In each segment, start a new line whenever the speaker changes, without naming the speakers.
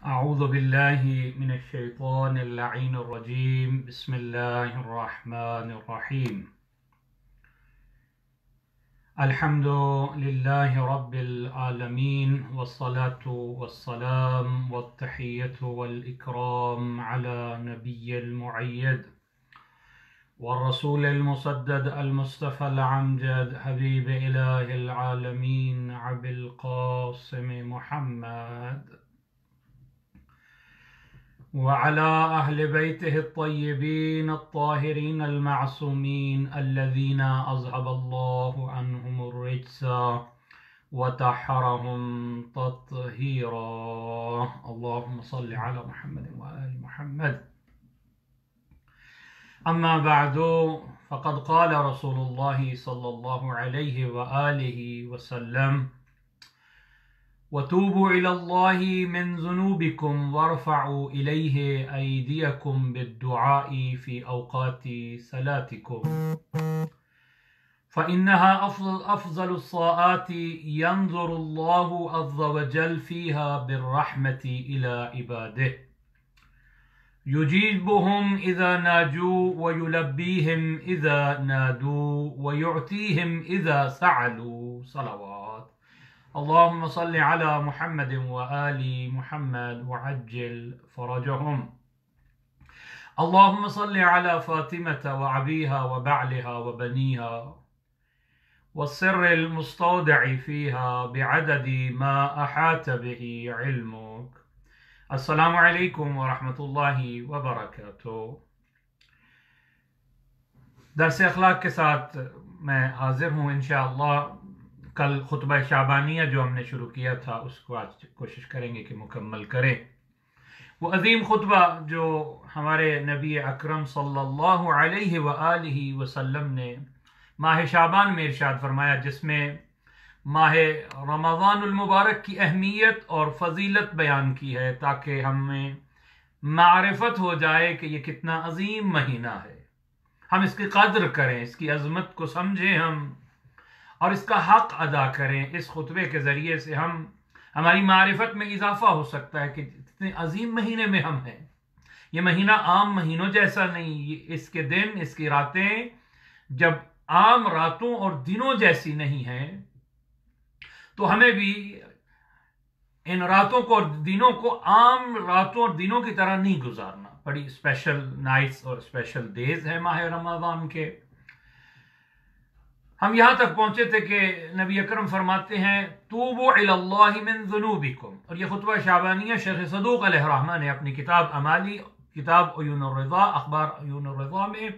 أعوذ بالله من الشيطان اللعين الرجيم بسم الله الرحمن الرحيم الحمد لله رب العالمين والصلاة والسلام والتحية والإكرام على نبي المعيد والرسول المسدد المصطفى العمجد حبيب إله العالمين أبي القاسم محمد وعلى أهل بيته الطيبين الطاهرين المعصومين الذين أذهب الله عنهم الرجس وطهرهم تطهيرا اللهم صل على محمد وآل محمد أما بعد فقد قال رسول الله صلى الله عليه وآله وسلم وتوبوا إلى الله من ذنوبكم وارفعوا إليه أيديكم بالدعاء في أوقات صلاتكم فإنها أفضل الصلاة ينظر الله عز وجل فيها بالرحمة إلى عباده يجيبهم إذا ناجوا ويلبيهم إذا نادوا ويعطيهم إذا سألوا صلوات اللهم صل على محمد وآل محمد وعجل فرجهم اللهم صل على فاطمة وأبيها وبعلها وبنيها والسر المستودع فيها بعدد ما أحاط به علمك السلام علیکم ورحمۃ اللہ وبرکاتہ۔ درس اخلاق کے ساتھ میں حاضر ہوں انشاءاللہ۔ کل خطبہ شعبانیہ جو ہم نے شروع کیا تھا اس کو آج کوشش کریں گے کہ مکمل کریں۔ وہ عظیم خطبہ جو ہمارے نبی اکرم صلی اللہ علیہ وآلہ وسلم نے ماہ شعبان میں ارشاد فرمایا، جس میں ماہ رمضان المبارک کی اہمیت اور فضیلت بیان کی ہے تاکہ ہمیں معرفت ہو جائے کہ یہ کتنا عظیم مہینہ ہے، ہم اس کی قدر کریں، اس کی عظمت کو سمجھیں ہم اور اس کا حق ادا کریں۔ اس خطبے کے ذریعے سے ہماری معرفت میں اضافہ ہو سکتا ہے کہ اتنے عظیم مہینے میں ہم ہیں۔ یہ مہینہ عام مہینوں جیسا نہیں، اس کے دن، اس کی راتیں جب عام راتوں اور دنوں جیسی نہیں ہیں تو ہمیں بھی ان راتوں کو اور دنوں کو عام راتوں اور دنوں کی طرح نہیں گزارنا۔ بڑی اسپیشل نائٹس اور اسپیشل ڈیز ہیں ماہ رمضان کے۔ ہم یہاں تک پہنچے تھے کہ نبی اکرم فرماتے ہیں توبوا الی اللہ من ذنوبکم، اور یہ خطبہ شعبانیہ شیخ صدوق علیہ الرحمہ نے اپنی کتاب امالی، کتاب عیون الرضا، اخبار عیون الرضا میں،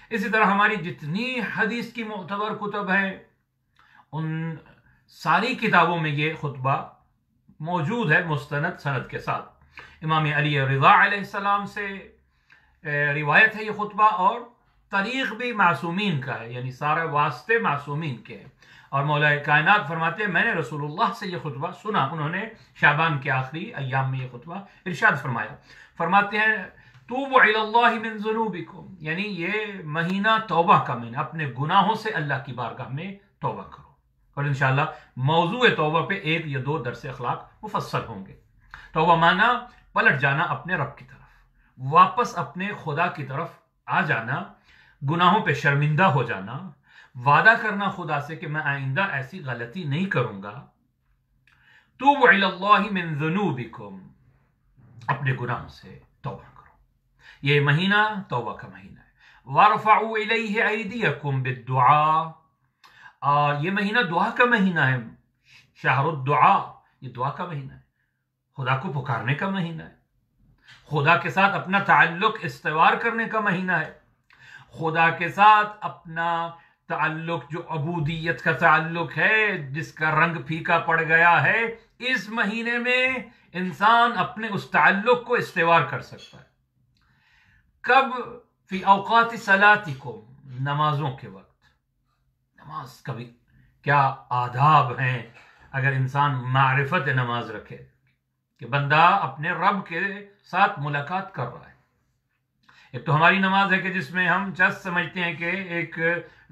اسی طرح ہماری جتنی حدیث کی معتبر کتب ہیں ان ساری کتابوں میں یہ خطبہ موجود ہے مستند سند کے ساتھ۔ امام علی رضا علیہ السلام سے روایت ہے یہ خطبہ، اور طریق بھی معصومین کا ہے، یعنی سارے واسطے معصومین کے ہیں۔ اور مولا کائنات فرماتے ہیں میں نے رسول اللہ سے یہ خطبہ سنا، انہوں نے شعبان کے آخری ایام میں یہ خطبہ ارشاد فرمایا۔ فرماتے ہیں توبوا الی اللہ من ذنوبکم، یعنی یہ مہینہ توبہ کا مہینہ، اپنے گناہوں سے اللہ کی بارگاہ میں توبہ کرو۔ اور انشاءاللہ موضوع توبہ پہ ایک یا دو درس اخلاق مفصل ہوں گے۔ توبہ مانا پلٹ جانا اپنے رب کی طرف، واپس اپنے خدا کی طرف آ جانا، گناہوں پہ شرمندہ ہو جانا، وعدہ کرنا خدا سے کہ میں آئندہ ایسی غلطی نہیں کروں گا۔ توبوا الی اللہ من ذنوبکم، اپنے گناہوں سے توبہ کرو۔ یہ مہینہ توبہ کا مہینہ ہے۔ وارفعوا الیہ ایدیکم بالدعاء، یہ مہینہ دعا کا مہینہ ہے، شہر الدعاء، یہ دعا کا مہینہ ہے، خدا کو پکارنے کا مہینہ ہے، خدا کے ساتھ اپنا تعلق استوار کرنے کا مہینہ ہے، خدا کے ساتھ اپنا تعلق جو عبودیت کا تعلق ہے جس کا رنگ پھیکا پڑ گیا ہے، اس مہینے میں انسان اپنے اس تعلق کو استوار کر سکتا ہے۔ کب؟ فی اوقات صلاتکم، نمازوں کے وقت۔ نماز کا بھی کیا آداب ہیں اگر انسان معرفت نماز رکھے کہ بندہ اپنے رب کے ساتھ ملاقات کر رہا ہے۔ ایک تو ہماری نماز ہے کہ جس میں ہم جس سمجھتے ہیں کہ ایک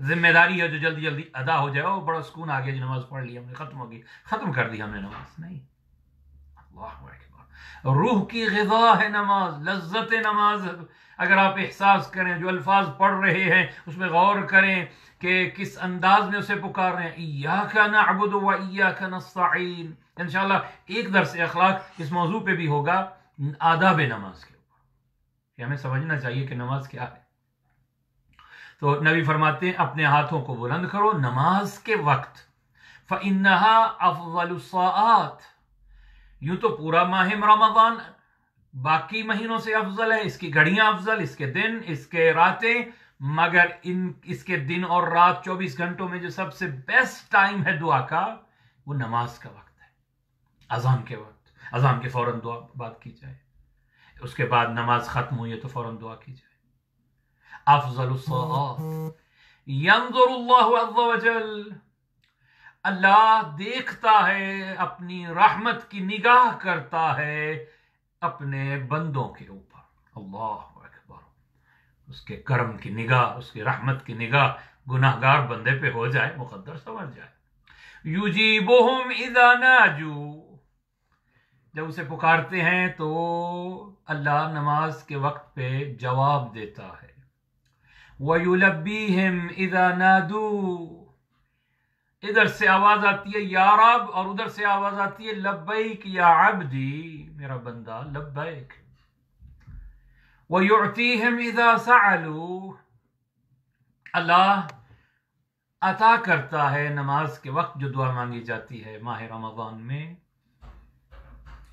ذمہ داری ہے جو جلدی جلدی ادا ہو جائے، وہ بڑا سکون آ گیا جی نماز پڑھ لی ہم نے، ختم ہو گئی، ختم کر دی ہم نے نماز۔ نہیں، اللہ اکبر، روح کی غذا ہے نماز، لذت نماز اگر آپ احساس کریں، جو الفاظ پڑھ رہے ہیں اس میں غور کریں کہ کس انداز میں اسے پکار رہے ہیں، ایاک نعبد و ایاک نستعین۔ انشاءاللہ ایک درس اخلاق اس موضوع پہ بھی ہوگا، آداب نماز کے اوپر، کہ ہمیں سمجھنا چاہیے کہ نماز کیا ہے۔ تو نبی فرماتے ہیں اپنے ہاتھوں کو بلند کرو نماز کے وقت، فَإِنَّهَا أَفْضَلُ الصَّاعَاتِ، یوں تو پورا ماہ رمضان باقی مہینوں سے افضل ہے، اس کی گھڑیاں افضل، اس کے دن، اس کے راتیں، مگر اس کے دن اور رات 24 گھنٹوں میں جو سب سے بیسٹ ٹائم ہے دعا کا، وہ نماز کا وقت ہے، اذان کے وقت، اذان کے فوراً دعا بات کی جائے، اس کے بعد نماز ختم ہوئی ہے تو فوراً دعا کی جائے۔ افضل الصلاۃ ينظر اللہ عز وجل، اللہ دیکھتا ہے، اپنی رحمت کی نگاہ کرتا ہے اپنے بندوں کے اوپر، اللہ اکبر، اس کے کرم کی نگاہ، اس کی رحمت کی نگاہ گناہگار بندے پہ ہو جائے، مقدر سمجھ جائے۔ یجیبہم اذا ناجوا، جب اسے پکارتے ہیں تو اللہ نماز کے وقت پہ جواب دیتا ہے۔ وَيُلَبِّيهِمْ إِذَا نَادُوا، ادھر سے آواز آتی ہے یا رب، اور ادھر سے آواز آتی ہے لبیک یا عبدی، میرا بندہ لبیک۔ وَيُعْتِيهِمْ إِذَا سَعَلُوا، اللہ عطا کرتا ہے نماز کے وقت جو دعا مانگی جاتی ہے ماہ رمضان میں،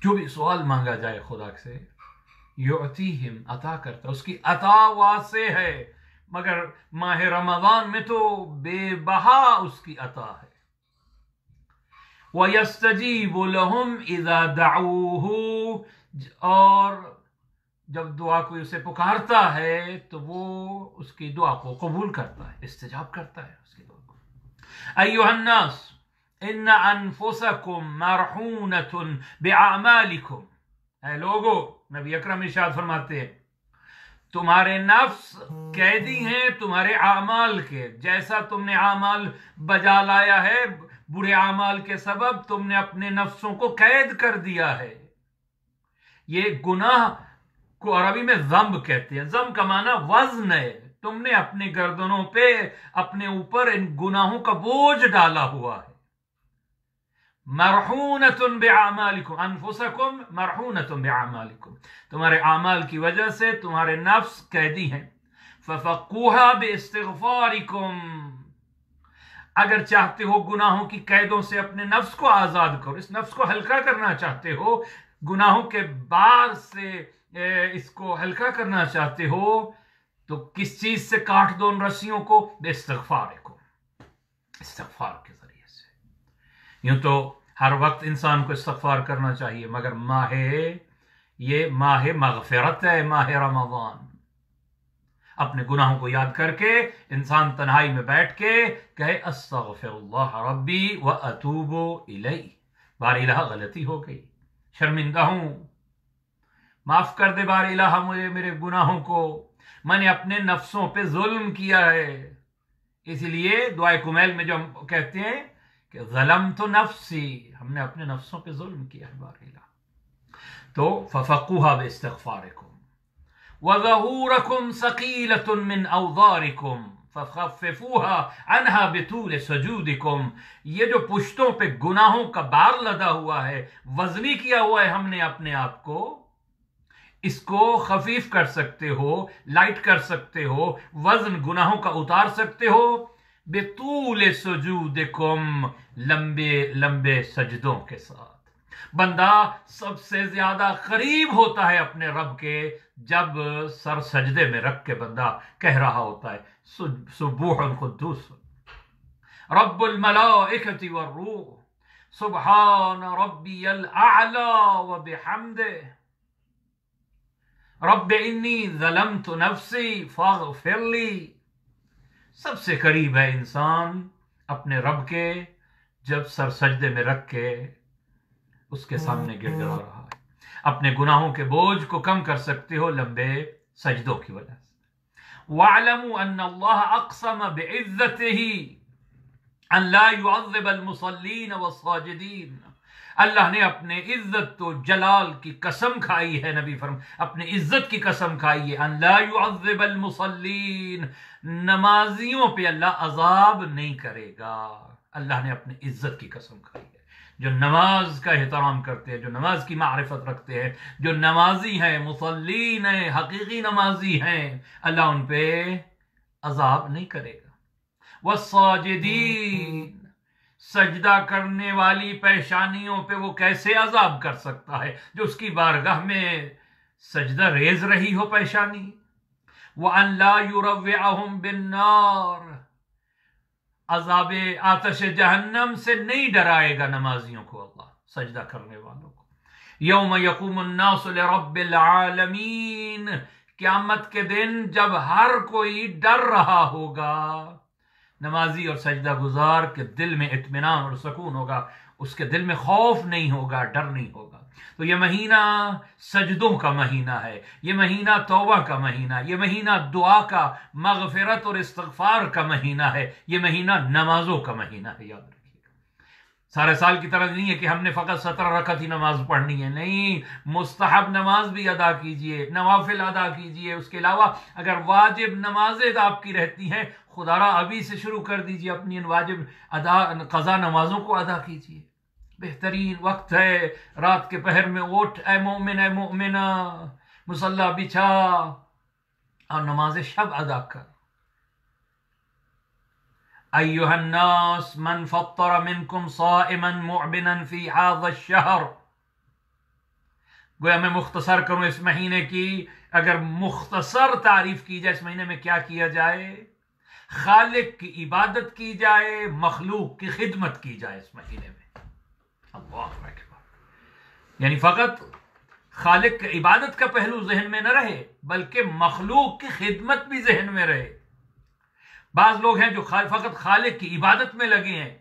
جو بھی سوال مانگا جائے خدا سے، یعطیہم، عطا کرتا، اس کی عطا واسع ہے، مگر ماہ رمضان میں تو بے بہا اس کی عطا ہے۔ وَيَسْتَجِيبُ لَهُمْ إِذَا دَعُوهُ، اور جب دعا کوئی اسے پکارتا ہے تو وہ اس کی دعا کو قبول کرتا ہے، استجاب کرتا ہے اس کی دعا کو۔ أَيُّهَا النَّاسُ إِنَّ أَنفُسَكُمْ مَرْحُونَةٌ بِأَعْمَالِكُمْ، اے لوگو، نبی اکرم ارشاد فرماتے ہیں تمہارے نفس قیدی ہیں تمہارے اعمال کے، جیسا تم نے اعمال بجا لایا ہے، برے اعمال کے سبب تم نے اپنے نفسوں کو قید کر دیا ہے۔ یہ گناہ کو عربی میں ذنب کہتے ہیں، ذنب کا معنی وزن ہے، تم نے اپنے گردنوں پہ اپنے اوپر ان گناہوں کا بوجھ ڈالا ہوا ہے۔ مرحونۃ باعمالکم، انفسکم مرحونۃ باعمالکم، تمہارے اعمال کی وجہ سے تمہارے نفس قیدی ہیں۔ ففقوها باستغفارکم، اگر چاہتے ہو گناہوں کی قیدوں سے اپنے نفس کو آزاد کرو، اس نفس کو ہلکا کرنا چاہتے ہو، گناہوں کے بار سے اس کو ہلکا کرنا چاہتے ہو، تو کس چیز سے کاٹ دو ان رسیوں کو؟ باستغفارکم، استغفار کے ذریعے سے۔ یوں تو ہر وقت انسان کو استغفار کرنا چاہیے، مگر یہ ماہ مغفرت ہے، ماہ رمضان، اپنے گناہوں کو یاد کر کے انسان تنہائی میں بیٹھ کے کہے استغفر اللہ ربی واتوب الیہ، بار الہ غلطی ہو گئی، شرمندہ ہوں، معاف کر دے بار الہ مجھے میرے گناہوں کو، میں نے اپنے نفسوں پہ ظلم کیا ہے۔ اسی لیے دعائے کمیل میں جو ہم کہتے ہیں کہ ظلمت نفسی، ہم نے اپنے نفسوں پہ ظلم کیا ہے بار الہ۔ تو ففقوها باستغفارکم وظہورکم ثقیلۃ من اوزارکم فخففوها عنها بطول سجودکم، یہ جو پشتوں پہ گناہوں کا بار لدا ہوا ہے، وزنی کیا ہوا ہے ہم نے اپنے آپ کو، اس کو خفیف کر سکتے ہو، لائٹ کر سکتے ہو، وزن گناہوں کا اتار سکتے ہو، بطول سجودکم، لمبے لمبے سجدوں کے ساتھ۔ بندہ سب سے زیادہ قریب ہوتا ہے اپنے رب کے جب سر سجدے میں رکھ کے بندہ کہہ رہا ہوتا ہے سبوح قدوس رب الملائکۃ والروح سبحان ربی الاعلی وبحمدہ رب انی ظلمت نفسی فاغفر لی۔ سب سے قریب ہے انسان اپنے رب کے جب سر سجدے میں رکھ کے اس کے سامنے گڑ گڑا رہا ہے، اپنے گناہوں کے بوجھ کو کم کر سکتے ہو لمبے سجدوں کی وجہ سے۔ وَاعْلَمُوا أَنَّ اللَّهَ أَقْسَمَ بِعِزَّتِهِ أَن لَا يُعَذِّبَ الْمُصَلِّينَ وَالصَّاجِدِينَ، اللہ نے اپنے عزت و جلال کی قسم کھائی ہے، نبی اپنے عزت کی قسم کھائی ہے، ان لا يعذب المصلین، نمازیوں پہ اللہ عذاب نہیں کرے گا۔ اللہ نے اپنے عزت کی قسم کھائی ہے، جو نماز کا احترام کرتے ہیں، جو نماز کی معرفت رکھتے ہیں، جو نمازی ہیں، مصلین ہیں، حقیقی نمازی ہیں، اللہ ان پہ عذاب نہیں کرے گا۔ والساجدین، سجدہ کرنے والی پیشانیوں پہ وہ کیسے عذاب کر سکتا ہے جو اس کی بارگاہ میں سجدہ ریز رہی ہو پیشانی۔ وَأَن لَا يُرَوِّعَهُمْ بِالنَّارِ، عذاب آتش جہنم سے نہیں ڈرائے گا نمازیوں کو اللہ، سجدہ کرنے والوں کو۔ یوم یقوم الناس لرب العالمین، قیامت کے دن جب ہر کوئی ڈر رہا ہوگا، نمازی اور سجدہ گزار کے دل میں اطمینان اور سکون ہوگا، اس کے دل میں خوف نہیں ہوگا، ڈر نہیں ہوگا۔ تو یہ مہینہ سجدوں کا مہینہ ہے، یہ مہینہ توبہ کا مہینہ، یہ مہینہ دعا کا، مغفرت اور استغفار کا مہینہ ہے، یہ مہینہ نمازوں کا مہینہ ہے، یاد رکھیے گا۔ سارے سال کی طرح نہیں ہے کہ ہم نے فقط 17 رکعت ہی نماز پڑھنی ہے، نہیں، مستحب نماز بھی ادا کیجئے، نوافل ادا کیجئے، اس کے علاوہ اگر واجب نمازیں آپ کی رہتی ہیں، خدا را ابھی سے شروع کر دیجئے، اپنی ان واجب قضا نمازوں کو ادا کیجئے۔ بہترین وقت ہے رات کے پہر میں اٹھ، اے مومن اے مومنہ، مصلی بچھا اور نماز شب ادا کر۔ ایھا الناس من فطر منکم صائما معبنا فی ھذا الشہر، گویا میں مختصر کروں اس مہینے کی، اگر مختصر تعریف کی جائے اس مہینے میں کیا کیا جائے؟ خالق کی عبادت کی جائے، مخلوق کی خدمت کی جائے اس مہینے میں۔ اللہ اکبر، یعنی فقط خالق کی عبادت کا پہلو ذہن میں نہ رہے بلکہ مخلوق کی خدمت بھی ذہن میں رہے۔ بعض لوگ ہیں جو فقط خالق کی عبادت میں لگے ہیں،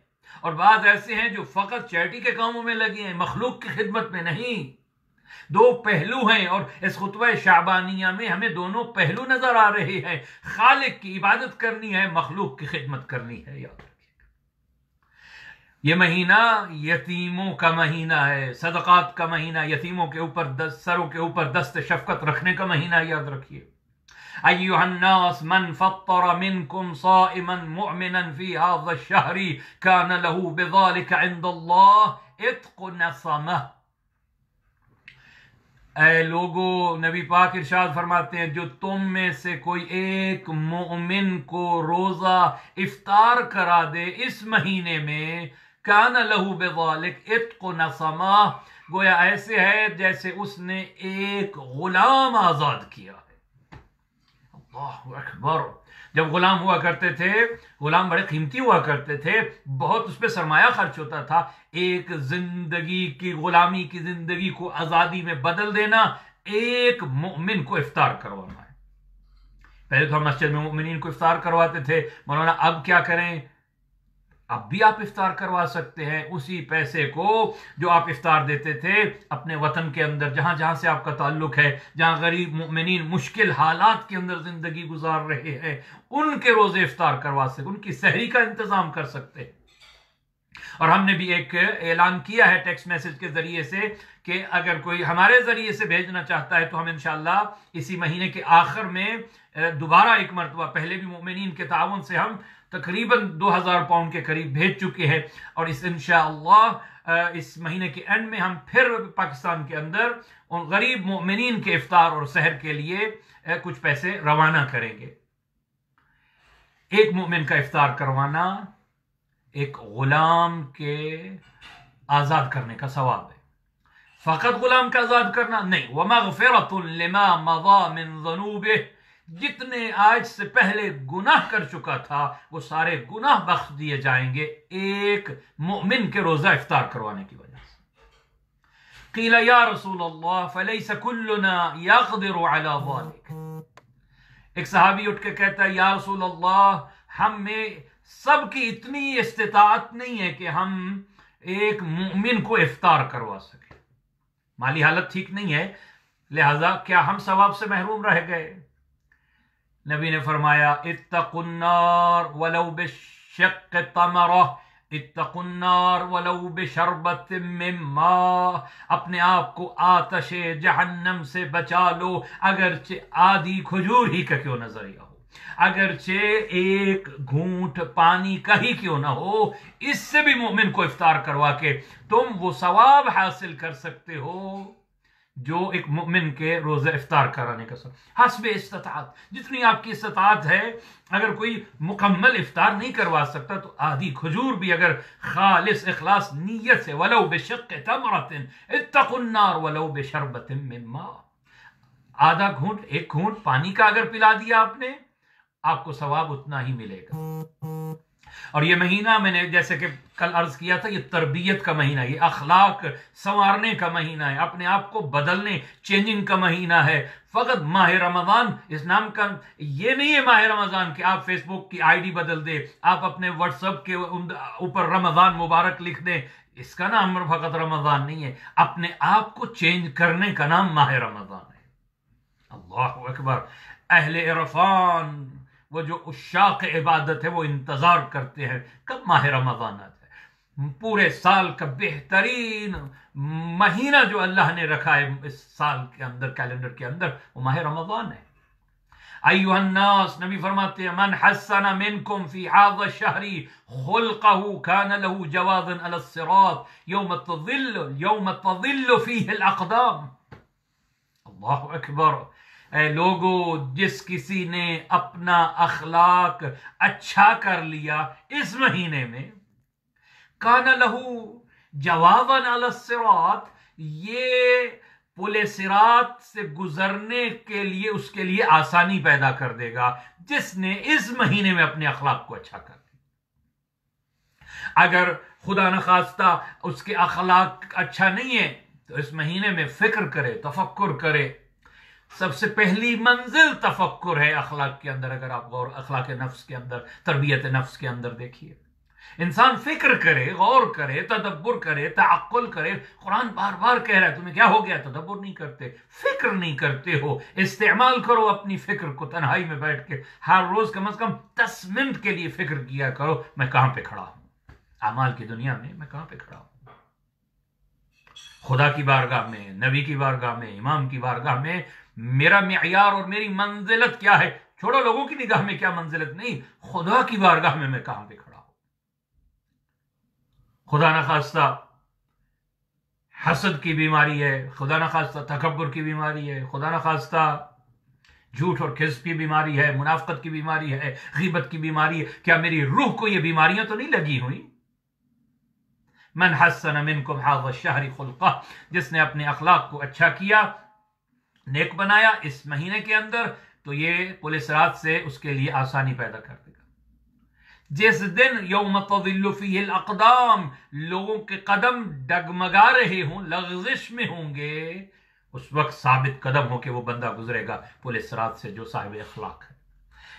اور بعض ایسے ہیں جو فقط چیریٹی کے کاموں میں لگے ہیں، مخلوق کی خدمت میں نہیں۔ دو پہلو ہیں، اور اس خطبہ شعبانیہ میں ہمیں دونوں پہلو نظر آ رہے ہیں، خالق کی عبادت کرنی ہے، مخلوق کی خدمت کرنی ہے، یاد رکھیے۔ یہ مہینہ یتیموں کا مہینہ ہے، صدقات کا مہینہ، یتیموں کے اوپر سروں کے اوپر دست شفقت رکھنے کا مہینہ، یاد رکھیے۔ ایھا الناس من فطر منکم صائما مؤمنا فی ھذا الشہر کان له بذلک عند اللہ عتق نسمہ۔ اے لوگو، نبی پاک ارشاد فرماتے ہیں، جو تم میں سے کوئی ایک مومن کو روزہ افطار کرا دے اس مہینے میں، کان لہو بذالک عتق نسمہ، گویا ایسے ہے جیسے اس نے ایک غلام آزاد کیا ہے۔ اللہ اکبر۔ جب غلام ہوا کرتے تھے، غلام بڑے قیمتی ہوا کرتے تھے، بہت اس پہ سرمایہ خرچ ہوتا تھا۔ ایک زندگی کی، غلامی کی زندگی کو آزادی میں بدل دینا، ایک مومن کو افطار کروانا ہے۔ پہلے تو ہم مسجد میں مومنین کو افطار کرواتے تھے، مولانا اب کیا کریں؟ اب بھی آپ افطار کروا سکتے ہیں، اسی پیسے کو جو آپ افطار دیتے تھے اپنے وطن کے اندر، جہاں جہاں سے آپ کا تعلق ہے، جہاں غریب مومنین مشکل حالات کے اندر زندگی گزار رہے ہیں، ان کے روزے افطار کروا سکتے، ان کی سحری کا انتظام کر سکتے ہیں۔ اور ہم نے بھی ایک اعلان کیا ہے ٹیکسٹ میسج کے ذریعے سے کہ اگر کوئی ہمارے ذریعے سے بھیجنا چاہتا ہے تو ہم انشاءاللہ اسی مہینے کے آخر میں دوبارہ ایک مرتبہ، پہلے بھی مومنین کے تعاون سے ہم تقریباً 2000 پاؤنڈ کے قریب بھیج چکے ہیں، اور اس انشاءاللہ اس مہینے کے اینڈ میں ہم پھر پاکستان کے اندر ان غریب مومنین کے افطار اور سحر کے لیے کچھ پیسے روانہ کریں گے۔ ایک مومن کا افطار کروانا ایک غلام کے آزاد کرنے کا ثواب ہے۔ فقط غلام کا آزاد کرنا نہیں، وَمَغْفِرَةٌ لِمَا مَضَى مِن ذُنُوبِهِ، جتنے آج سے پہلے گناہ کر چکا تھا وہ سارے گناہ بخش دیے جائیں گے ایک مومن کے روزہ افطار کروانے کی وجہ سے۔ قیل یا رسول اللہ فلیس کلنا یقدر علی ذلک، ایک صحابی اٹھ کے کہتا ہے، یا رسول اللہ، ہم میں سب کی اتنی استطاعت نہیں ہے کہ ہم ایک مومن کو افطار کروا سکیں، مالی حالت ٹھیک نہیں ہے، لہذا کیا ہم ثواب سے محروم رہ گئے؟ نبی نے فرمایا، اتقوا النار ولو بالشق تمرہ اتقوا النار ولو بشربت من ماء، اپنے آپ کو آتش جہنم سے بچا لو اگرچہ آدھی کھجور ہی کا کیوں نظریہ ہو، اگرچہ ایک گھونٹ پانی کا ہی کیوں نہ ہو، اس سے بھی مومن کو افطار کروا کے تم وہ ثواب حاصل کر سکتے ہو جو ایک مومن کے روزہ افطار کرانے کا سب حسب استطاعت، جتنی آپ کی استطاعت ہے۔ اگر کوئی مکمل افطار نہیں کروا سکتا تو آدھی کھجور بھی اگر خالص اخلاص نیت سے، ولو بشق تمرۃ اتقوا النار ولو بشربۃ من ماء، آدھا گھونٹ ایک گھونٹ پانی کا اگر پلا دیا آپ نے، آپ کو ثواب اتنا ہی ملے گا۔ اور یہ مہینہ میں نے جیسے کہ کل عرض کیا تھا، یہ تربیت کا مہینہ، یہ اخلاق سنوارنے کا مہینہ ہے، اپنے آپ کو بدلنے چینجنگ کا مہینہ ہے۔ فقط ماہ رمضان اس نام کا یہ نہیں ہے ماہ رمضان کہ آپ فیس بک کی آئی ڈی بدل دیں، آپ اپنے واٹس ایپ کے اوپر رمضان مبارک لکھ دیں، اس کا نام فقط رمضان نہیں ہے، اپنے آپ کو چینج کرنے کا نام ماہ رمضان ہے۔ اللہ اکبر۔ اہل عرفان، وہ جو عشاق عبادت ہے، وہ انتظار کرتے ہیں کب ماہ رمضان آتا ہے۔ پورے سال کا بہترین مہینہ جو اللہ نے رکھا ہے اس سال کے اندر، کیلنڈر کے اندر، وہ ماہ رمضان ہے۔ ایھا الناس، نبی فرماتے ہیں من حسن منکم فی ھذا الشہر خلقہ کان لہ جوازا علی الصراط یوم تظل فیہ الاقدام۔ اللہ اکبر۔ اے لوگو، جس کسی نے اپنا اخلاق اچھا کر لیا اس مہینے میں، کان لہو جوازا علی الصراط، یہ پل صراط سے گزرنے کے لیے اس کے لیے آسانی پیدا کر دے گا جس نے اس مہینے میں اپنے اخلاق کو اچھا کر لیا۔ اگر خدا نخواستہ اس کے اخلاق اچھا نہیں ہے تو اس مہینے میں فکر کرے، تفکر کرے۔ سب سے پہلی منزل تفکر ہے اخلاق کے اندر۔ اگر آپ غور اخلاق نفس کے اندر، تربیت نفس کے اندر دیکھیے، انسان فکر کرے، غور کرے، تدبر کرے، تعقل کرے۔ قرآن بار بار کہہ رہا ہے تمہیں کیا ہو گیا، تدبر نہیں کرتے، فکر نہیں کرتے ہو۔ استعمال کرو اپنی فکر کو، تنہائی میں بیٹھ کے ہر روز کم از کم 10 منٹ کے لیے فکر کیا کرو، میں کہاں پہ کھڑا ہوں، اعمال کی دنیا میں میں کہاں پہ کھڑا ہوں، خدا کی بارگاہ میں، نبی کی بارگاہ میں، امام کی بارگاہ میں میرا معیار اور میری منزلت کیا ہے۔ چھوڑو لوگوں کی نگاہ میں کیا منزلت، نہیں، خدا کی بارگاہ میں کہاں پہ کھڑا ہوں۔ خدا نخواستہ حسد کی بیماری ہے، خدا نخواستہ تکبر کی بیماری ہے، خدا نخواستہ جھوٹ اور کذب کی بیماری ہے، منافقت کی بیماری ہے، غیبت کی بیماری ہے۔ کیا میری روح کو یہ بیماریاں تو نہیں لگی ہوئی؟ من حسن منکم ھذا الشہر خلقہ، جس نے اپنے اخلاق کو اچھا کیا، نیک بنایا اس مہینے کے اندر، تو یہ پل صراط سے اس کے لیے آسانی پیدا کر دے گا۔ جس دن یوم تظل فیہ الاقدام، لوگوں کے قدم ڈگمگا رہے ہوں، لغزش میں ہوں گے، اس وقت ثابت قدم ہو کے وہ بندہ گزرے گا پل صراط سے جو صاحب اخلاق ہے۔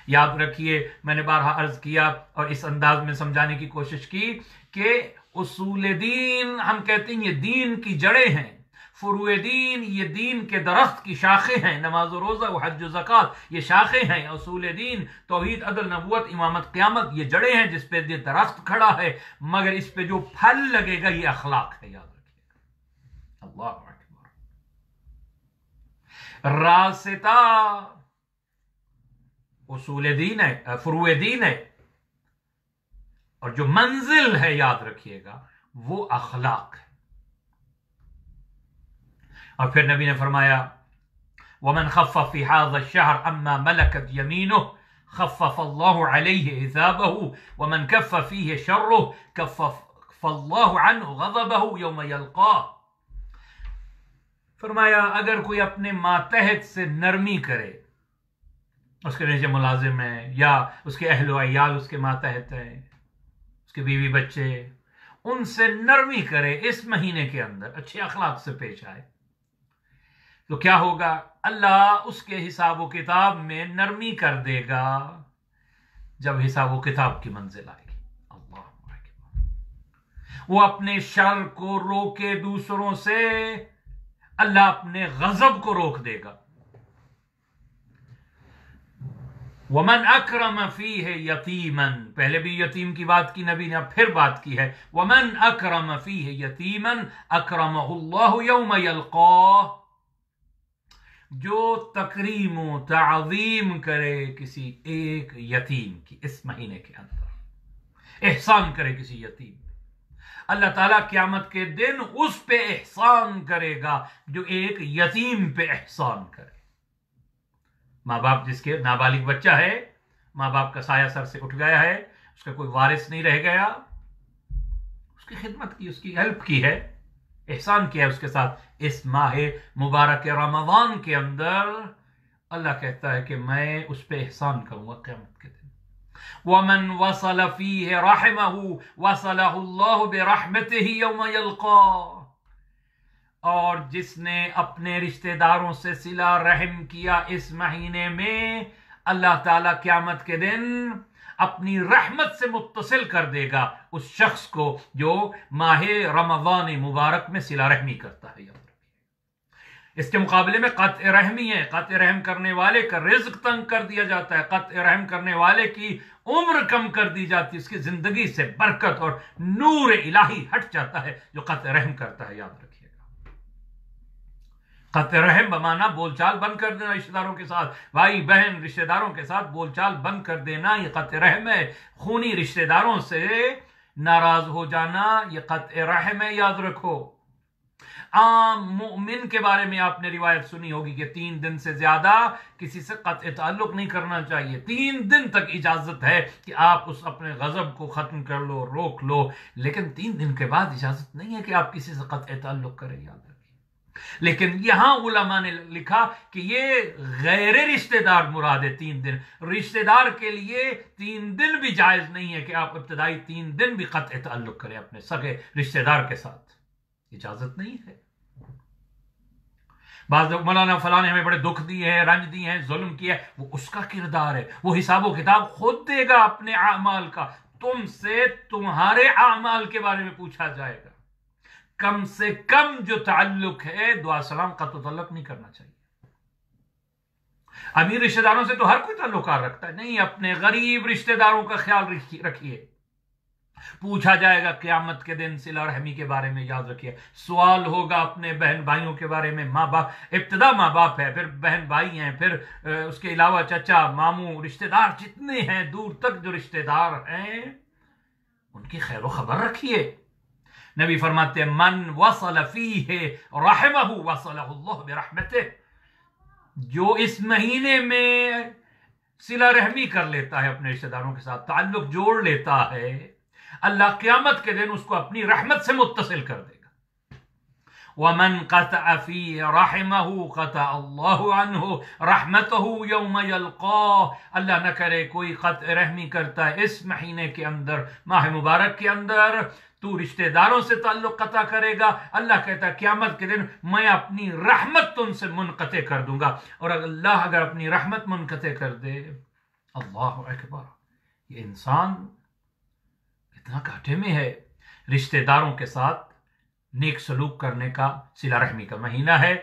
یاد رکھیے، میں نے بارہا عرض کیا اور اس انداز میں سمجھانے کی کوشش کی کہ اصول دین، ہم کہتے ہیں یہ دین کی جڑیں ہیں، فروع دین یہ دین کے درخت کی شاخیں ہیں، نماز و روزہ و حج و زکوٰۃ یہ شاخیں ہیں، اصول دین توحید، عدل، نبوت، امامت، قیامت یہ جڑیں ہیں جس پہ یہ درخت کھڑا ہے، مگر اس پہ جو پھل لگے گا یہ اخلاق ہے، یاد رکھیے گا۔ اللہ اکبر۔ راستہ اصول دین ہے، فروع دین ہے، اور جو منزل ہے یاد رکھیے گا وہ اخلاق ہے۔ اور پھر نبی نے فرمایا وَمَنْ خَفَّ فِي هَذَا الشَّهْرِ أَمَّا مَلَكَتْ يَمِينُهُ خَفَّفَ اللَّهُ عَلَيْهِ حِسَابَهُ وَمَنْ كَفَّ فِيهِ شَرُّهُ كَفَّفَ اللَّهُ عَنْهُ غَضَبَهُ يَوْمَ يَلْقَاهُ۔ فرمایا اگر کوئی اپنے ماتحت سے نرمی کرے، اس کے نیچے ملازم ہے یا اس کے اہل و عیال اس کے ماتحت ہیں، اس کے بیوی بچے، ان سے نرمی کرے اس مہینے کے اندر، اچھے اخلاق سے پیش آئے، تو کیا ہوگا؟ اللہ اس کے حساب و کتاب میں نرمی کر دے گا جب حساب و کتاب کی منزل آئے گی۔ اللہ اکبر۔ وہ اپنے شر کو روکے دوسروں سے، اللہ اپنے غضب کو روک دے گا۔ ومن اکرم فیہ یتیما، پہلے بھی یتیم کی بات کی نبی نے، اب پھر بات کی ہے ومن اکرم فیہ یتیما اکرمہ اللہ یوم یلقاہ، جو تکریم و تعظیم کرے کسی ایک یتیم کی اس مہینے کے اندر، احسان کرے کسی یتیم پہ، اللہ تعالیٰ قیامت کے دن اس پہ احسان کرے گا جو ایک یتیم پہ احسان کرے۔ ماں باپ جس کے نابالغ بچہ ہے، ماں باپ کا سایہ سر سے اٹھ گیا ہے، اس کا کوئی وارث نہیں رہ گیا، اس کی خدمت کی، اس کی ہیلپ کی ہے، احسان کیا ہے اس کے ساتھ، اس ماہ مبارک رمضان کے اندر اللہ کہتا ہے کہ میں اس پہ احسان کروں گا قیامت کے دن۔ وَمَنْ وَصَلَ فِيهِ رَحِمَهُ وَصَلَهُ اللَّهُ بِرَحْمَتِهِ يَوْمَ يَلْقَاهُ، اور جس نے اپنے رشتہ داروں سے صلہ رحم کیا اس مہینے میں، اللہ تعالیٰ قیامت کے دن اپنی رحمت سے متصل کر دے گا اس شخص کو جو ماہ رمضان مبارک میں صلہ رحمی کرتا ہے۔ یاد رکھیے، اس کے مقابلے میں قطع رحمی ہے، قطع رحم کرنے والے کا رزق تنگ کر دیا جاتا ہے، قطع رحم کرنے والے کی عمر کم کر دی جاتی ہے، اس کی زندگی سے برکت اور نور الہی ہٹ جاتا ہے جو قطع رحم کرتا ہے۔ یاد رکھیے، قطع رحم بمانا بول چال بند کر دینا رشتہ داروں کے ساتھ، بھائی بہن رشتہ داروں کے ساتھ بول چال بند کر دینا، یہ قطع رحم ہے۔ خونی رشتہ داروں سے ناراض ہو جانا یہ قطع رحم ہے، یاد رکھو۔ عام مومن کے بارے میں آپ نے روایت سنی ہوگی کہ 3 دن سے زیادہ کسی سے قطع تعلق نہیں کرنا چاہیے، 3 دن تک اجازت ہے کہ آپ اس اپنے غضب کو ختم کر لو، روک لو، لیکن 3 دن کے بعد اجازت نہیں ہے کہ آپ کسی سے قطع تعلق کریں، یاد رکھیں۔ لیکن یہاں علماء نے لکھا کہ یہ غیر رشتہ دار مراد ہے 3 دن، رشتہ دار کے لیے 3 دن بھی جائز نہیں ہے کہ آپ ابتدائی 3 دن بھی قطع تعلق کریں اپنے سگے رشتہ دار کے ساتھ، اجازت نہیں ہے۔ بعض مولانا فلاں نے ہمیں بڑے دکھ دیے ہیں، رنج دیے ہیں، ظلم کیا ہے، وہ اس کا کردار ہے، وہ حساب و کتاب خود دے گا اپنے اعمال کا، تم سے تمہارے اعمال کے بارے میں پوچھا جائے گا۔ کم سے کم جو تعلق ہے دعا سلام قطع تعلق نہیں کرنا چاہیے۔ امیر رشتہ داروں سے تو ہر کوئی تعلقات رکھتا ہے، نہیں، اپنے غریب رشتہ داروں کا خیال رکھیے۔ پوچھا جائے گا قیامت کے دن صلہ رحمی کے بارے میں، یاد رکھیے، سوال ہوگا اپنے بہن بھائیوں کے بارے میں، ماں باپ، ابتدا ماں باپ ہے، پھر بہن بھائی ہیں، پھر اس کے علاوہ چچا ماموں رشتہ دار جتنے ہیں، دور تک جو رشتہ دار ہیں ان کی خیر و خبر رکھیے۔ نبی فرماتے ہیں من وصل فیہ رحمہ وصلہ اللہ برحمتہ، جو اس مہینے میں صلہ رحمی کر لیتا ہے اپنے رشتہ داروں کے ساتھ، تعلق جوڑ لیتا ہے، اللہ قیامت کے دن اس کو اپنی رحمت سے متصل کر دے گا۔ ومن قطع فیہ رحمہ قطع اللہ عنہ رحمتہ یوم یلقاہ، اللہ نہ کرے کوئی قطع رحمی کرتا ہے اس مہینے کے اندر، ماہ مبارک کے اندر، تو رشتہ داروں سے تعلق قطع کرے گا، اللہ کہتا ہے قیامت کے دن میں اپنی رحمت تم سے منقطع کر دوں گا۔ اور اللہ اگر اپنی رحمت منقطع کر دے، اللہ اکبر، یہ انسان اتنا گھاٹے میں ہے۔ رشتہ داروں کے ساتھ نیک سلوک کرنے کا صلہ رحمی کا مہینہ ہے۔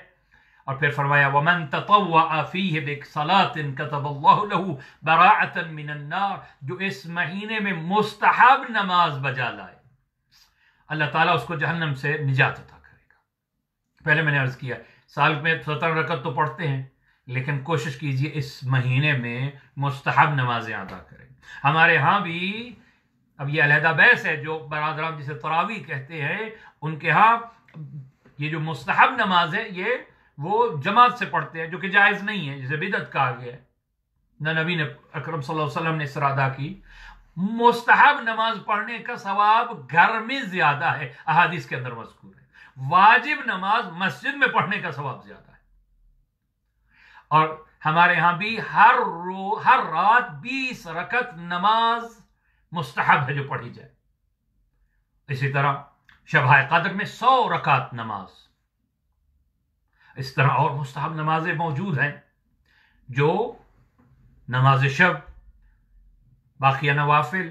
اور پھر فرمایا وَمَن تَطَوَّعَ فِيهِ بِصَلَاةٍ كَتَبَ اللَّهُ لَهُ بَرَاءَةً مِّنَ النَّارِ، جو اس مہینے میں مستحب نماز بجا لائے، اللہ تعالیٰ اس کو جہنم سے نجات عطا کرے گا۔ پہلے میں نے عرض کیا سال میں 17 رکعت تو پڑھتے ہیں، لیکن کوشش کیجئے اس مہینے میں مستحب نمازیں ادا کریں۔ ہمارے ہاں بھی اب یہ علیحدہ بحث ہے، جو برادران جسے تراویح کہتے ہیں ان کے ہاں یہ جو مستحب نماز ہے یہ وہ جماعت سے پڑھتے ہیں، جو کہ جائز نہیں ہے، جسے بدعت کہا گیا ہے، نہ نبی نے اکرم صلی اللہ علیہ وسلم نے اس طرح ادا کی۔ مستحب نماز پڑھنے کا ثواب گھر میں زیادہ ہے، احادیث کے اندر مذکور ہے، واجب نماز مسجد میں پڑھنے کا ثواب زیادہ ہے۔ اور ہمارے ہاں بھی ہر رات 20 رکعت نماز مستحب ہے جو پڑھی جائے۔ اسی طرح شب قدر میں 100 رکعت نماز، اس طرح اور مستحب نمازیں موجود ہیں جو نماز شب، باقیہ نوافل،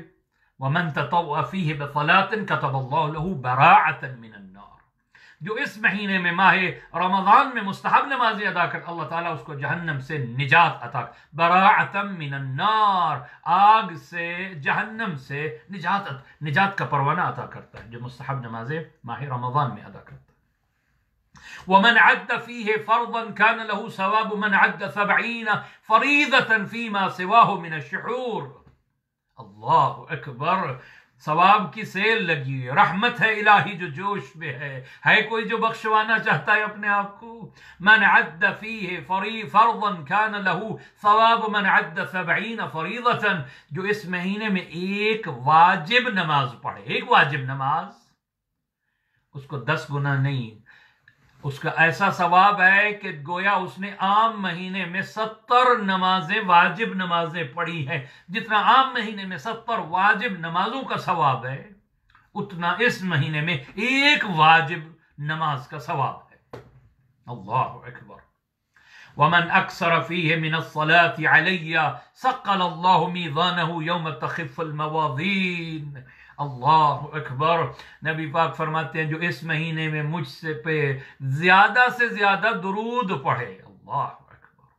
وَمَن تَطَوَّعَ فِيهِ بِصَلَاةٍ كَتَبَ اللَّهُ لَهُ بَرَاءَةً مِّنَ النَّارِ، جو اس مہینے میں ماہ رمضان میں مستحب نمازیں ادا کر اللہ تعالیٰ اس کو جہنم سے نجات عطا براءۃ من النار، آگ سے جہنم سے نجات کا پروانہ عطا کرتا ہے جو مستحب نمازیں ماہ رمضان میں ادا کرتا ہے۔ ومن عد فيه فرضا كان له ثواب من عد 70 فريضة فيما سواه من الشحور۔ اللہ اکبر، ثواب کی سیل لگی ہوئی، رحمت ہے الہی جو جوش میں ہے کوئی جو بخشوانا چاہتا ہے اپنے آپ کو۔ من عد فيه فرضا كان له ثواب من عد 70 فريضة، جو اس مہینے میں ایک واجب نماز پڑھے، ایک واجب نماز، اس کو 10 گنا نہیں، اس کا ایسا ثواب ہے کہ گویا اس نے عام مہینے میں 70 نمازیں واجب نمازیں پڑھی ہیں۔ جتنا عام مہینے میں 70 واجب نمازوں کا ثواب ہے، اتنا اس مہینے میں ایک واجب نماز کا ثواب ہے۔ اللہ اکبر۔ ومن اکثر فیہ من الصلاة علی ثقل اللہ میزانہ یوم تخف الموازین۔ اللہ اکبر۔ نبی پاک فرماتے ہیں جو اس مہینے میں مجھ سے پہ زیادہ سے زیادہ درود پڑھے، اللہ اکبر،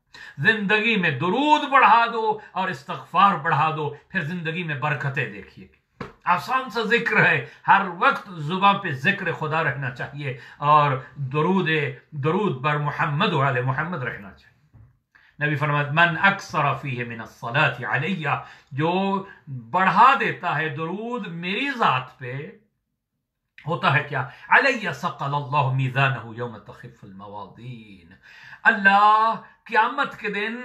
زندگی میں درود بڑھا دو اور استغفار بڑھا دو، پھر زندگی میں برکتیں دیکھیے۔ آسان سا ذکر ہے، ہر وقت زبان پہ ذکر خدا رہنا چاہیے اور درود بر محمد و علی محمد رہنا چاہیے۔ نبی فرماتے من اکثر فیہ من الصلاة علی، جو بڑھا دیتا ہے درود میری ذات پہ، ہوتا ہے کیا؟ علی ثقل اللہ میزانہ یوم تخف الموازین، اللہ قیامت کے دن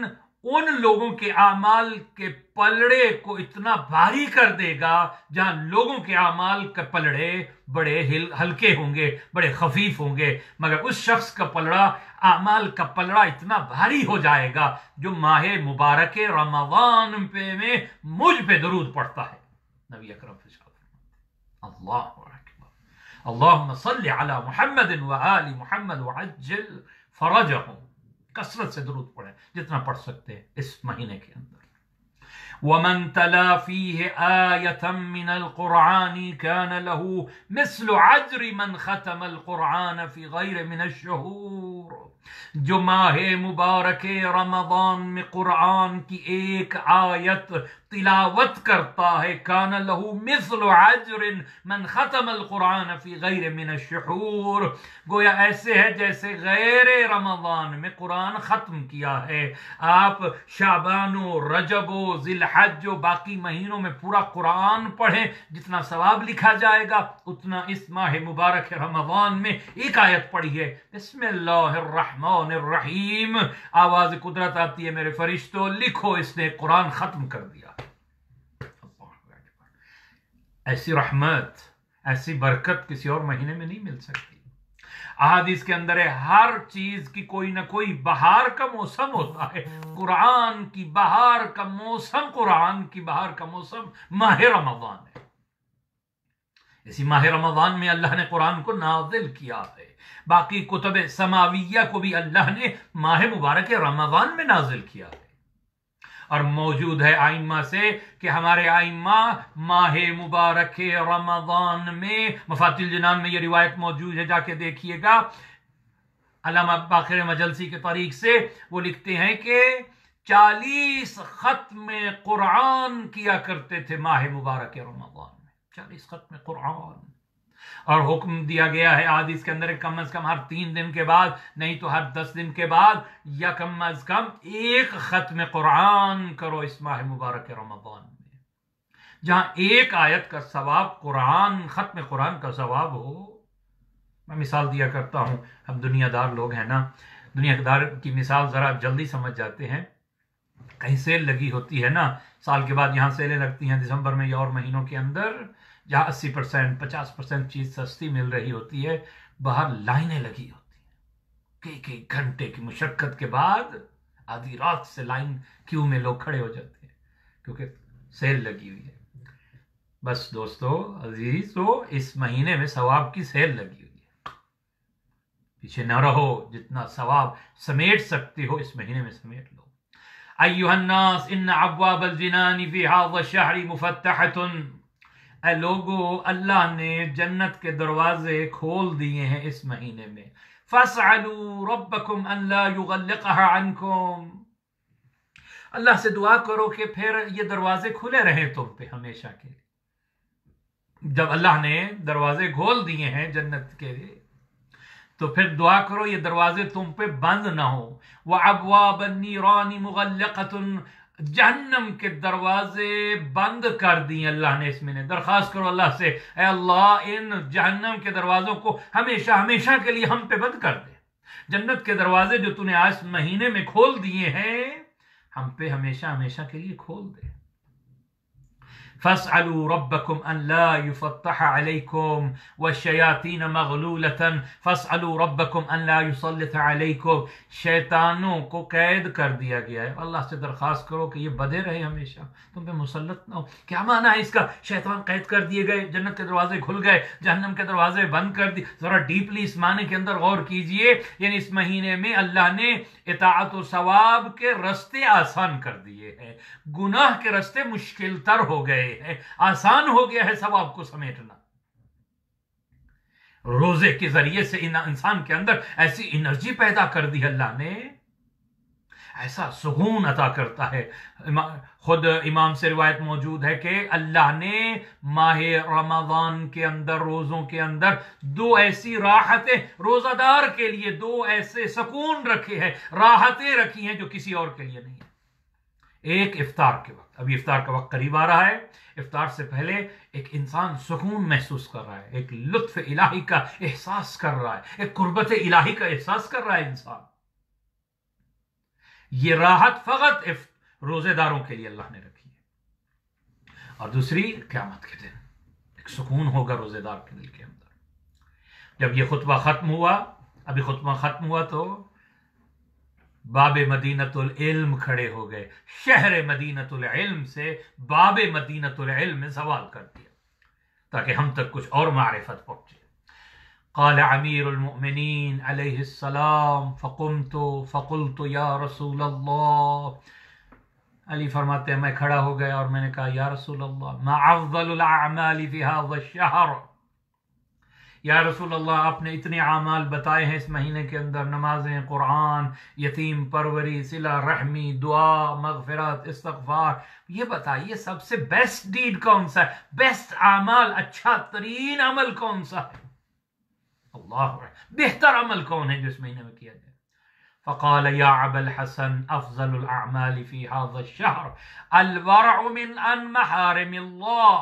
ان لوگوں کے اعمال کے پلڑے کو اتنا بھاری کر دے گا جہاں لوگوں کے اعمال کے پلڑے بڑے ہلکے ہوں گے، بڑے خفیف ہوں گے، مگر اس شخص کا پلڑا، اعمال کا پلڑا اتنا بھاری ہو جائے گا جو ماہ مبارک رمضان پہ میں مجھ پہ درود پڑھتا ہے۔ نبی اکرم صلی اللہ علیہ وسلم۔ اللہ اکبر۔ اللہم صلی علی محمد و آل محمد وعجل فرجہم، کثرت سے درود پڑھیں جتنا پڑھ سکتے ہیں اس مہینے کے اندر۔ ومن تلا فيه آية من القرآن كان له مثل عجر من ختم القرآن في غير من الشهور، جو ماہ مبارک رمضان میں قرآن کی ایک آیت تلاوت کرتا ہے، کان له مثل عجر من ختم القرآن فی غیر من الشہور، گویا ایسے ہے جیسے غیر رمضان میں قرآن ختم کیا ہے۔ آپ شعبان و رجب و ذی الحج و باقی مہینوں میں پورا قرآن پڑھیں، جتنا ثواب لکھا جائے گا اتنا اس ماہ مبارک رمضان میں ایک آیت پڑھی ہے، بسم اللہ الرحمن الرحیم، آواز قدرت آتی ہے میرے فرشتوں لکھو اس نے قرآن ختم کر دیا۔ ایسی رحمت، ایسی برکت کسی اور مہینے میں نہیں مل سکتی۔ احادیث کے اندر ہے ہر چیز کی کوئی نہ کوئی بہار کا موسم ہوتا ہے، قرآن کی بہار کا موسم، قرآن کی بہار کا موسم ماہ رمضان ہے۔ اسی ماہ رمضان میں اللہ نے قرآن کو نازل کیا ہے، باقی کتب سماویہ کو بھی اللہ نے ماہ مبارک رمضان میں نازل کیا ہے۔ اور موجود ہے آئمہ سے کہ ہمارے آئمہ ماہ مبارک رمضان میں، مفاتیح الجنان میں یہ روایت موجود ہے، جا کے دیکھیے گا، علامہ باقر مجلسی کے طریق سے وہ لکھتے ہیں کہ 40 ختم قرآن کیا کرتے تھے ماہ مبارک رمضان میں، 40 ختم قرآن، اور حکم دیا گیا ہے احادیث کے اندر کم از کم ہر 3 دن کے بعد، نہیں تو ہر 10 دن کے بعد، یا کم از کم ایک ختم قرآن کرو اس ماہ مبارک رمضان میں، جہاں ایک آیت کا ثواب قرآن، ختم قرآن کا ثواب ہو۔ میں مثال دیا کرتا ہوں، ہم دنیا دار لوگ ہیں نا، دنیا دار کی مثال ذرا جلدی سمجھ جاتے ہیں۔ کہیں سیل لگی ہوتی ہے نا، سال کے بعد یہاں سیلیں لگتی ہیں دسمبر میں یا اور مہینوں کے اندر، جہاں 80%، 50% چیز سستی مل رہی ہوتی ہے، باہر لائنیں لگی ہوتی ہیں، کئی گھنٹے کی مشقت کے بعد آدھی رات سے لائن کیوں میں لوگ کھڑے ہو جاتے ہیں کیونکہ سیل لگی ہوئی ہے۔ بس دوستو عزیزو، اس مہینے میں ثواب کی سیل لگی ہوئی ہے، پیچھے نہ رہو، جتنا ثواب سمیٹ سکتے ہو اس مہینے میں سمیٹ لو۔ ایھا الناس ان ابواب الجنان فی ھذا الشہر مفتحۃ اے لوگو اللہ نے جنت کے دروازے کھول دیے ہیں اس مہینے میں. فاسألوا ربکم ان لا یغلقها عنکم، اللہ سے دعا کرو کہ پھر یہ دروازے کھلے رہیں تم پہ ہمیشہ کے لیے. جب اللہ نے دروازے کھول دیے ہیں جنت کے لیے تو پھر دعا کرو یہ دروازے تم پہ بند نہ ہو. وَأَبْوَابَ النِّيرَانِ مُغَلَّقَةٌ، جہنم کے دروازے بند کر دیے اللہ نے اس مہینے. درخواست کرو اللہ سے، اے اللہ ان جہنم کے دروازوں کو ہمیشہ ہمیشہ کے لیے ہم پہ بند کر دے. جنت کے دروازے جو تو نے آج مہینے میں کھول دیے ہیں ہم پہ ہمیشہ ہمیشہ کے لیے کھول دے. فاسألوا ربكم أن لا يفتح عليكم والشياطين مغلولة فاسألوا ربكم أن لا يسلط عليكم، شیطانوں کو قید کر دیا گیا ہے. اللہ سے درخواست کرو کہ یہ بدے رہے ہمیشہ تم پہ مسلط نہ ہو. کیا معنی ہے اس کا؟ شیطان قید کر دیے گئے، جنت کے دروازے کھل گئے، جہنم کے دروازے بند کر دی. ذرا ڈیپلی اس معنی کے اندر غور کیجئے. یعنی اس مہینے میں اللہ نے اطاعت و ثواب کے رستے آسان کر دیے ہیں، گناہ کے رستے مشکل تر ہو گئے ہیں، آسان ہو گیا ہے ثواب کو سمیٹنا. روزے کے ذریعے سے انسان کے اندر ایسی انرجی پیدا کر دی اللہ نے، ایسا سکون عطا کرتا ہے. خود امام سے روایت موجود ہے کہ اللہ نے ماہ رمضان کے اندر، روزوں کے اندر دو ایسی راحتیں روزہ دار کے لیے، دو ایسے سکون رکھے ہیں، راحتیں رکھی ہیں جو کسی اور کے لیے نہیں ہے. ایک افطار کے وقت، ابھی افطار کا وقت قریب آ رہا ہے، افطار سے پہلے ایک انسان سکون محسوس کر رہا ہے، ایک لطف الہی کا احساس کر رہا ہے، ایک قربت الہی کا احساس کر رہا ہے انسان. یہ راحت فقط روزے داروں کے لیے اللہ نے رکھی ہے. اور دوسری قیامت کے دن ایک سکون ہوگا روزے دار کے دل کے اندر. جب یہ خطبہ ختم ہوا، ابھی خطبہ ختم ہوا تو باب مدینۃ العلم کھڑے ہو گئے. شہر مدینۃ العلم سے باب مدینۃ العلم میں سوال کر دیا تاکہ ہم تک کچھ اور معرفت پہنچے. قال امیر المؤمنین علیہ السلام فقمت فقلت یا رسول اللہ، علی فرماتے ہیں میں کھڑا ہو گیا اور میں نے کہا یا رسول اللہ ما افضل الاعمال فی هذا الشہر، یا رسول اللہ آپ نے اتنے اعمال بتائے ہیں اس مہینے کے اندر، نمازیں، قرآن، یتیم پروری، صلہ رحمی، دعا، مغفرت، استغفار، یہ بتائیے سب سے بیسٹ ڈیڈ کون سا ہے، بیسٹ اعمال، اچھا ترین عمل کون سا ہے، اللہ بہتر عمل کون ہے جو اس مہینے میں کیا جائے. فقال یا ابا الحسن افضل الاعمال فی هذا الشہر الورع من ان محارم اللہ.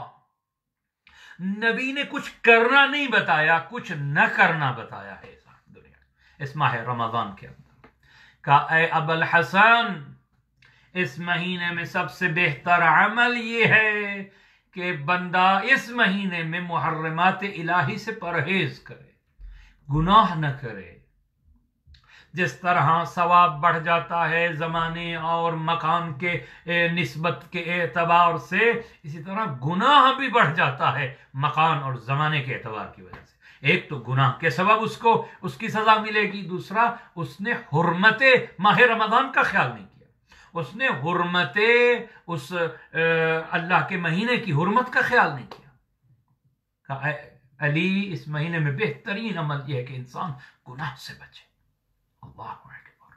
نبی نے کچھ کرنا نہیں بتایا، کچھ نہ کرنا بتایا ہے دنیا اس ماہ رمضان کے اندر. کہا اے ابا الحسن اس مہینے میں سب سے بہتر عمل یہ ہے کہ بندہ اس مہینے میں محرمات الہی سے پرہیز کرے، گناہ نہ کرے. جس طرح ثواب بڑھ جاتا ہے زمانے اور مکان کے نسبت کے اعتبار سے، اسی طرح گناہ بھی بڑھ جاتا ہے مکان اور زمانے کے اعتبار کی وجہ سے. ایک تو گناہ کے سبب اس کی سزا ملے گی، دوسرا اس نے حرمت ماہ رمضان کا خیال نہیں کیا، اس نے حرمت اس اللہ کے مہینے کی حرمت کا خیال نہیں کیا. کہا علی اس مہینے میں بہترین عمل یہ ہے کہ انسان گناہ سے بچے. اللہ اکبر.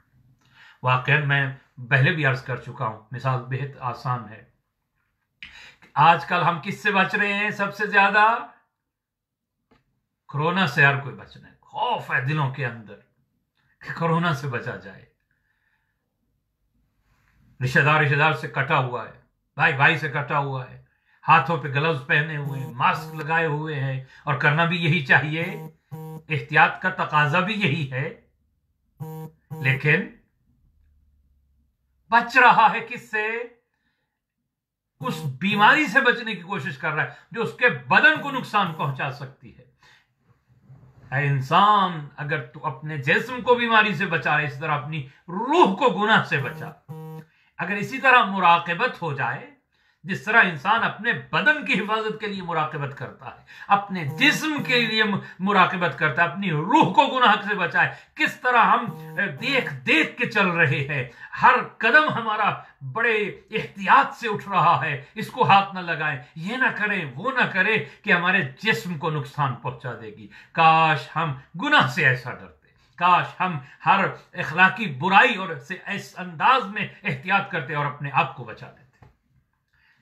واقعا میں پہلے بھی عرض کر چکا ہوں، مثال بہت آسان ہے. آج کل ہم کس سے بچ رہے ہیں سب سے زیادہ؟ کرونا سے ہر کوئی بچنا ہے. خوف ہے دلوں کے اندر کہ کرونا سے بچا جائے. رشتہ دار سے کٹا ہوا ہے، بھائی بھائی سے کٹا ہوا ہے، ہاتھوں پہ گلوز پہنے ہوئے ہیں، ماسک لگائے ہوئے ہیں، اور کرنا بھی یہی چاہیے، احتیاط کا تقاضا بھی یہی ہے. لیکن بچ رہا ہے کس سے؟ اس بیماری سے بچنے کی کوشش کر رہا ہے جو اس کے بدن کو نقصان پہنچا سکتی ہے. اے انسان اگر تو اپنے جسم کو بیماری سے بچا رہے، اس طرح اپنی روح کو گناہ سے بچا. اگر اسی طرح مراقبت ہو جائے، جس طرح انسان اپنے بدن کی حفاظت کے لیے مراقبت کرتا ہے، اپنے جسم کے لیے مراقبت کرتا ہے، اپنی روح کو گناہ سے بچائے، کس طرح ہم دیکھ دیکھ کے چل رہے ہیں، ہر قدم ہمارا بڑے احتیاط سے اٹھ رہا ہے، اس کو ہاتھ نہ لگائیں، یہ نہ کریں، وہ نہ کریں کہ ہمارے جسم کو نقصان پہنچا دے گی۔ کاش ہم گناہ سے ایسا ڈرتے، کاش ہم ہر اخلاقی برائی اور اس انداز میں احتیاط کرتے اور اپنے آپ کو بچا لیتے۔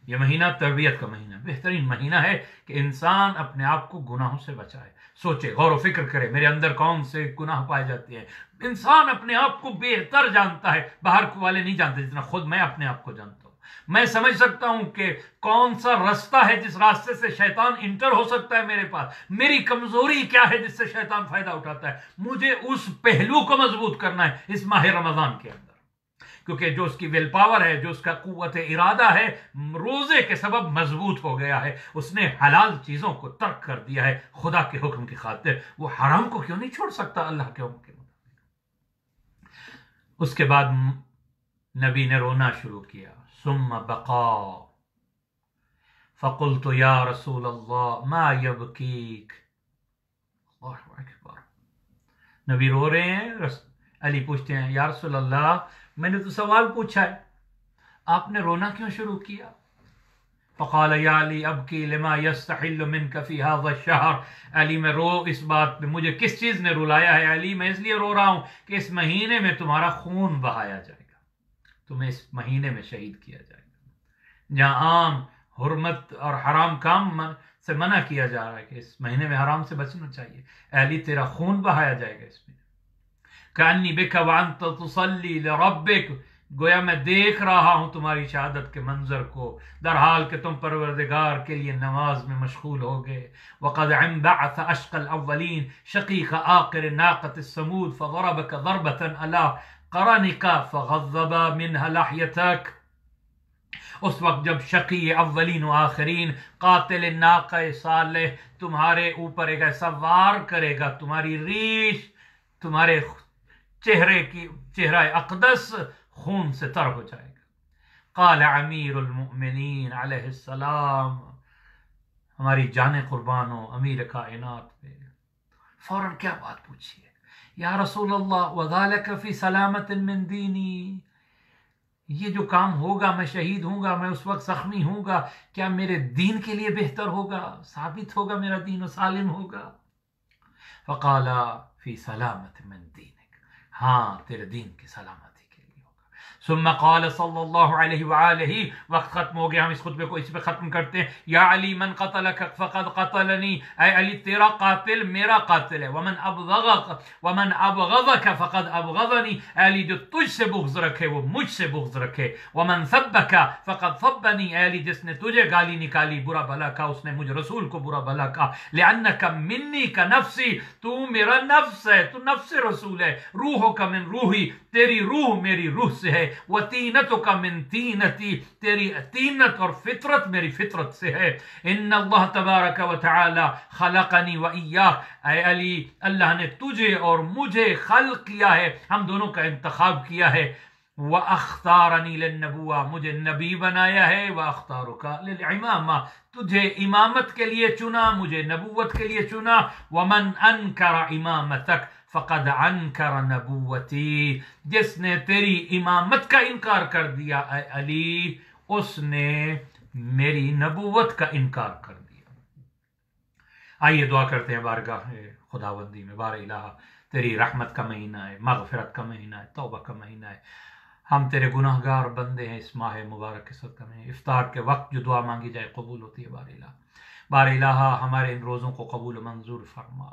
یہ مہینہ تربیت کا مہینہ، بہترین مہینہ ہے کہ انسان اپنے آپ کو گناہوں سے بچائے، سوچے، غور و فکر کرے، میرے اندر کون سے گناہ پائے جاتے ہیں۔ انسان اپنے آپ کو بہتر جانتا ہے، باہر والے نہیں جانتے جتنا خود میں اپنے آپ کو جانتا ہوں۔ میں سمجھ سکتا ہوں کہ کون سا راستہ ہے جس راستے سے شیطان انٹر ہو سکتا ہے میرے پاس، میری کمزوری کیا ہے جس سے شیطان فائدہ اٹھاتا ہے۔ مجھے اس پہلو کو مضبوط کرنا ہے اس ماہ رمضان کے اندر، کیونکہ جو اس کی ویل پاور ہے، جو اس کا قوت ارادہ ہے، روزے کے سبب مضبوط ہو گیا ہے۔ اس نے حلال چیزوں کو ترک کر دیا ہے خدا کے حکم کی خاطر، وہ حرام کو کیوں نہیں چھوڑ سکتا اللہ کے حکم کے مطابق۔ اس کے بعد نبی نے رونا شروع کیا، ثم بقا فقلت یا رسول اللہ ما یبکیک۔ اللہ اکبر، نبی رو رہے ہیں، علی پوچھتے ہیں یا رسول اللہ میں نے تو سوال پوچھا ہے، آپ نے رونا کیوں شروع کیا؟ فقال یا علی ابکی لما یستحل منک فی ھذا الشہر۔ علی میں رو اس بات پہ، مجھے کس چیز نے رلایا ہے علی، میں اس لیے رو رہا ہوں کہ اس مہینے میں تمہارا خون بہایا جائے گا، تمہیں اس مہینے میں شہید کیا جائے گا، جہاں عام حرمت اور حرام کام سے منع کیا جا رہا ہے کہ اس مہینے میں حرام سے بچنا چاہیے، علی تیرا خون بہایا جائے گا اس میں۔ کأنی بک وانت تصلی لربک، گویا میں دیکھ رہا ہوں تمہاری شہادت کے منظر کو، در حال کہ تم پروردگار کے لیے نماز میں مشغول ہو گئے۔ وقد انبعث اشقى الاولین شقیق آخر ناقة الثمود فضربك ضربة على قرنك فغضب منها لحيتك۔ اس وقت جب شقی اولین و آخرین قاتل ناقہ صالح تمہارے اوپر ایک ایسا وار کرے گا، تمہاری ریش، تمہارے چہرہ اقدس خون سے تر ہو جائے گا۔ قال امیر المؤمنین علیہ السلام، ہماری جان قربان ہو امیر کائنات پہ، فوراً کیا بات پوچھی ہے؟ یا رسول اللہ وذالک فی سلامت من دینی، یہ جو کام ہوگا، میں شہید ہوں گا، میں اس وقت زخمی ہوں گا، کیا میرے دین کے لیے بہتر ہوگا، ثابت ہوگا میرا دین و سالم ہوگا؟ فقال فی سلامت من دینک، ہاں تیرے دین کی سلامتی کے لیے ہوگا۔ ثم قال صلی اللہ علیہ وآلہ، وقت ختم ہو گیا، ہم اس خطبے کو اس پہ ختم کرتے ہیں۔ یا علی من قتلک فقد قتلنی، اے علی تیرا قاتل میرا قاتل ہے۔ ومن ابغضک فقد ابغضنی، اے علی جو تجھ سے بغض رکھے وہ مجھ سے بغض رکھے۔ ومن سبک فقد سبنی، اے علی جس نے تجھے گالی نکالی، برا بھلا کہا، اس نے مجھ رسول کو برا بھلا کہا۔ لأنک منی کا نفسی، تو میرا نفس ہے، تو نفس رسول ہے۔ روحک من روحی، تیری روح میری روح سے ہے۔ وطینتک من طینتی، تیری طینت اور فطرت میری فطرت سے ہے۔ ان اللہ تبارک و تعالی خلقنی و ایاک، اے علی اللہ نے تجھے اور مجھے خلق کیا ہے، ہم دونوں کا انتخاب کیا ہے۔ وَأَخْتَارَنِي لِلنَّبُوَّةِ، مجھے نبی بنایا ہے۔ وَأَخْتَارُكَ لِلْإِمَامَةِ، تجھے امامت کے لیے چنا، مجھے نبوت کے لیے چنا۔ وَمَنْ أَنْكَرَ إِمَامَتَكَ فقد انکر نبوتی، جس نے تیری امامت کا انکار کر دیا اے علی، اس نے میری نبوت کا انکار کر دیا۔ آئیے دعا کرتے ہیں بارگاہ خداوندی میں۔ بار الہ، تیری رحمت کا مہینہ ہے، مغفرت کا مہینہ ہے، توبہ کا مہینہ ہے، ہم تیرے گناہ گار بندے ہیں۔ اس ماہ مبارک کے صدقہ میں افطار کے وقت جو دعا مانگی جائے قبول ہوتی ہے۔ بار الہ، بار الہ ہمارے ان روزوں کو قبول و منظور فرما،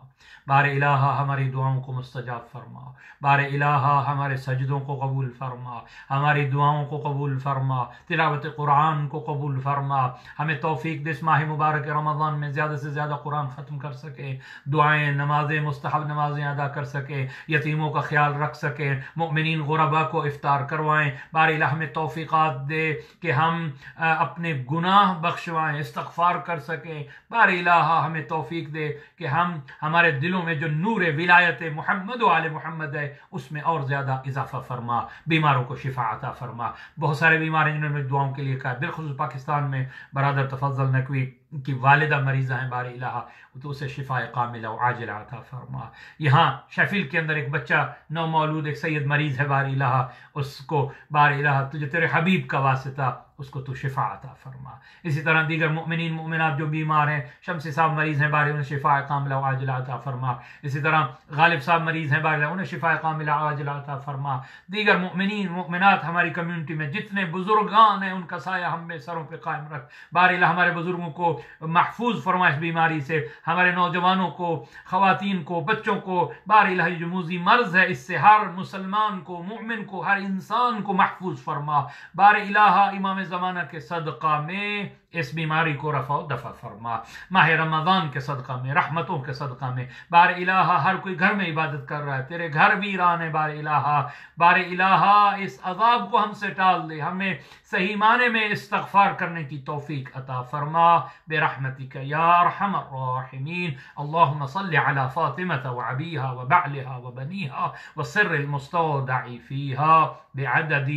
بار الہ ہماری دعاؤں کو مستجاب فرما، بار الہ ہمارے سجدوں کو قبول فرما، ہماری دعاؤں کو قبول فرما، تلاوت قرآن کو قبول فرما، ہمیں توفیق دے اس ماہ مبارک رمضان میں زیادہ سے زیادہ قرآن ختم کر سکے، دعائیں، نمازیں، مستحب نمازیں ادا کر سکے، یتیموں کا خیال رکھ سکے، مؤمنین غربا کو افطار کروائیں۔ بار الہ ہمیں توفیقات دے کہ ہم اپنے گناہ بخشوائیں، استغفار کر سکیں، بار الہ ہمیں توفیق دے کہ ہم ہمارے دلوں میں جو نور ولایت محمد و آل محمد ہے اس میں اور زیادہ اضافہ فرما، بیماروں کو شفا عطا فرما۔ بہت سارے بیمار ہیں جنہوں نے دعاؤں کے لیے کہا، بالخصوص پاکستان میں برادر تفضل نقوی کی والدہ مریضہ ہیں، بار الہ تو اسے شفا کاملہ و عاجلہ عطا فرما۔ یہاں شیفیلڈ کے اندر ایک بچہ نو مولود ایک سید مریض ہے، بار الہ اس کو بار الہ تجھے تیرے حبیب کا واسطہ اس کو تو شفا عطا فرما۔ اسی طرح دیگر مؤمنین مؤمنات جو بیمار ہیں، شمسی صاحب مریض ہیں، بار انہیں شفا کاملہ و عاجلہ عطا فرما۔ اسی طرح غالب صاحب مریض ہیں، بار انہیں شفا کاملہ و عاجلہ عطا فرما۔ دیگر مؤمنین مؤمنات ہماری کمیونٹی میں جتنے بزرگان ہیں ان کا سایہ ہم میں سروں پہ قائم رکھ، بار الہ ہمارے بزرگوں کو محفوظ فرما اس بیماری سے، ہمارے نوجوانوں کو، خواتین کو، بچوں کو، بار الہ جو موذی مرض ہے اس سے ہر مسلمان کو، مومن کو، ہر انسان کو محفوظ فرما۔ بار الہ امام زمانہ کے صدقہ میں اس بیماری کو رفع و دفع فرما، ماہ رمضان کے صدقہ میں، رحمتوں کے صدقہ میں۔ بار الہ ہر کوئی گھر میں عبادت کر رہا ہے، تیرے گھر ویران ہے، بار الہ بار الہ اس عذاب کو ہم سے ٹال دے، ہمیں صحیح معنی میں استغفار کرنے کی توفیق عطا فرما برحمتک یا ارحم الراحمین۔ اللہم صل علی فاطمة وعبیہا وبعلہا وبنیہا والسر المستودع فیہا بعدد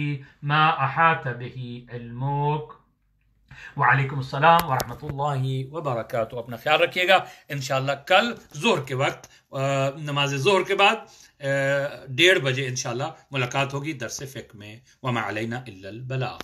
ما احاط به علمک۔ وعلیکم السلام ورحمۃ اللہ وبرکاتہ۔ اپنا خیال رکھیے گا، انشاءاللہ کل ظہر کے وقت نماز ظہر کے بعد 1:30 بجے انشاءاللہ ملاقات ہوگی درس فقہ میں۔ وما علینا الا البلاغ۔